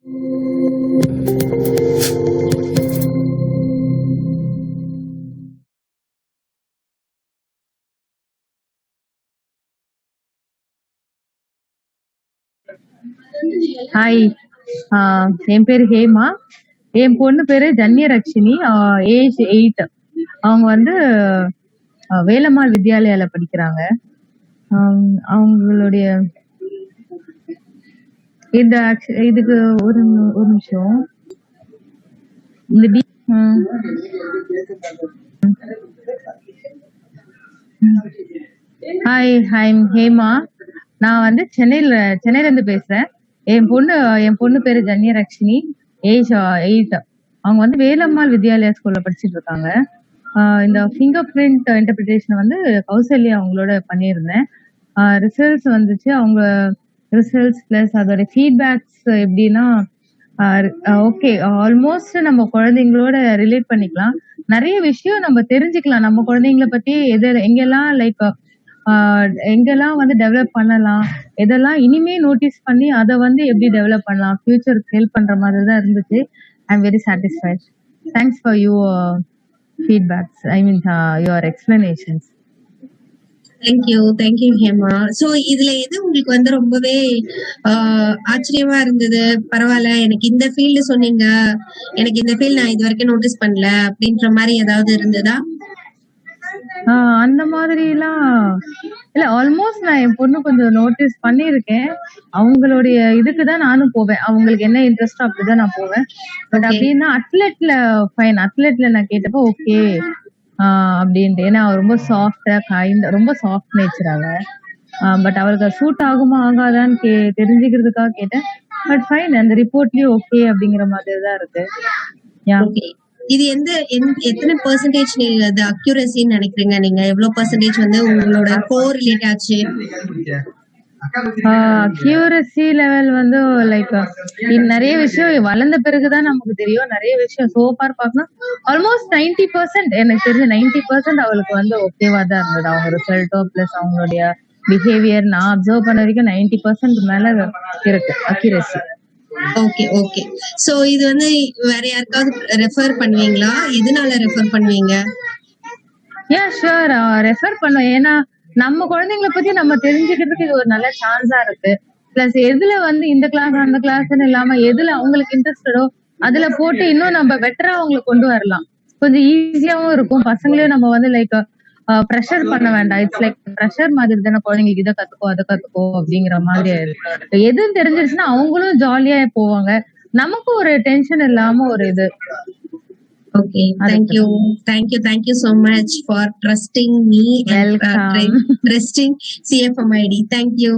Hi. என் பேரு ஹேமா. என் பொண்ணு பேரு ஜன்யரக்ஷினி. ஏஜ் 8. அவங்க வந்து வேலம்மாள் வித்யாலயால படிக்கிறாங்க. அவங்களுடைய இதுக்கு ஒரு நிமிஷம். இந்த ஹாய் ஹேமா. நான் வந்து சென்னையில இருந்து பேசுறேன். என் பொண்ணு பேரு ஜன்யரக்ஷினி. ஏஜ் 8. அவங்க வந்து வேலம்மாள் வித்யாலயா ஸ்கூல்ல படிச்சுட்டு இருக்காங்க. இந்த ஃபிங்கர் பிரிண்ட் இன்டர்பிரிட்டேஷன் வந்து கௌசல்யா அவங்களோட பண்ணியிருந்தேன். ரிசல்ட்ஸ் வந்துச்சு. அவங்க ரிசல்ட்ஸ் பிளஸ் அதோட ஃபீட்பேக்ஸ் எப்படின்னா ஓகே, ஆல்மோஸ்ட் நம்ம குழந்தைங்களோட ரிலேட் பண்ணிக்கலாம். நிறைய விஷயம் நம்ம தெரிஞ்சுக்கலாம் நம்ம குழந்தைங்கள பத்தி. எங்கெல்லாம் லைக் எங்கெல்லாம் வந்து டெவலப் பண்ணலாம், எதெல்லாம் இனிமே நோட்டீஸ் பண்ணி அதை வந்து எப்படி டெவலப் பண்ணலாம், ஃபியூச்சருக்கு ஹெல்ப் பண்ற மாதிரி தான் இருந்துச்சு. I am very satisfied. Thanks for your feedbacks, I mean your explanations. Thank you Hema. So இதுல எது உங்களுக்கு வந்து ரொம்பவே ஆச்சரியமா இருந்தது? பரவாயில்ல, எனக்கு இந்த ஃபீல்டு சொன்னீங்க, எனக்கு இந்த ஃபீல்ட் நான் இது வரைக்கும் நோட்டீஸ் பண்ணல அப்படின்ற மாதிரி ஏதாவது இருந்ததா? அந்த மாதிரி எல்லாம் இல்ல. ஆல்மோஸ்ட் நான் என் பொண்ணு கொஞ்சம் நோட்டீஸ் பண்ணிருக்கேன். அவங்களுடைய இதுக்குதான் நானும் போவேன். அவங்களுக்கு என்ன இன்ட்ரெஸ்டோ அப்படிதான் நான் போவேன். பட் அப்படின்னா அத்லெட்ல நான் கேட்டப்போ ஓகே அப்படின்ட்டு. ஏன்னா ரொம்ப சாஃப்டா ரொம்ப சாஃப்ட் நேச்சராக. பட் அவருக்கு சூட் ஆகுமா ஆகாதான்னு தெரிஞ்சுக்கிறதுக்காக கேட்டேன். பட் ஃபைன், அந்த ரிப்போர்ட்லயும் ஓகே அப்படிங்கிற மாதிரி தான் இருக்கு. இது எத்தனை பெர்சன்டேஜ் நீங்க அது அக்யூரசின்னு நினைக்கிறீங்க? நீங்க எவ்வளவு பெர்சன்டேஜ் வந்து உங்களோட கோர் ரிலேட் ஆச்சு? அக்யூரசி லெவல் வந்து லைக் நிறைய விஷயம் வளர்ந்த பிறகுதான் நமக்கு தெரியும். நிறைய விஷயம் சோஃபார் பார்க்கணும். ஆல்மோஸ்ட் 90% எனக்கு தெரிஞ்ச 90% அவளுக்கு வந்து ஓகேவா தான் இருந்தது. அவங்க ரிசல்ட்டோ பிளஸ் அவங்களுடைய பிஹேவியர் நான் அப்சர்வ் பண்ண வரைக்கும் 90% மேல இருக்கு அக்யூரசி. ஓகே. சோ இது வந்து வேற யாருக்காவது ரெஃபர் பண்ணுவீங்களா? எதனால ரெஃபர் பண்ணுவீங்க? ஷூர், ரெஃபர் பண்ணுவேன். ஏன்னா நம்ம குழந்தைங்களை பத்தி நம்ம தெரிஞ்சுக்கிறதுக்கு இது ஒரு நல்ல சான்ஸா இருக்கு. பிளஸ் எதுல வந்து இந்த கிளாஸ் அந்த கிளாஸ்ன்னு இல்லாம எதுல அவங்களுக்கு இன்ட்ரெஸ்டடோ அதுல போட்டு இன்னும் நம்ம பெட்டரா அவங்களை கொண்டு வரலாம். கொஞ்சம் ஈஸியாவும் இருக்கும். பசங்களையும் நம்ம வந்து லைக் ப்ரெஷர் பண்ண வேண்டாம். இட்ஸ் லைக் ப்ரெஷர் மாதிரி தானே குழந்தைங்களுக்கு. இதை கத்துக்கோ அதை கத்துக்கோ அப்படிங்கிற மாதிரி இருக்கு. எதுவும் தெரிஞ்சிருச்சுன்னா அவங்களும் ஜாலியா போவாங்க. நமக்கும் ஒரு டென்ஷன் இல்லாம ஒரு இது. Okay, thank you so much for trusting me and trusting CFMID. Thank you.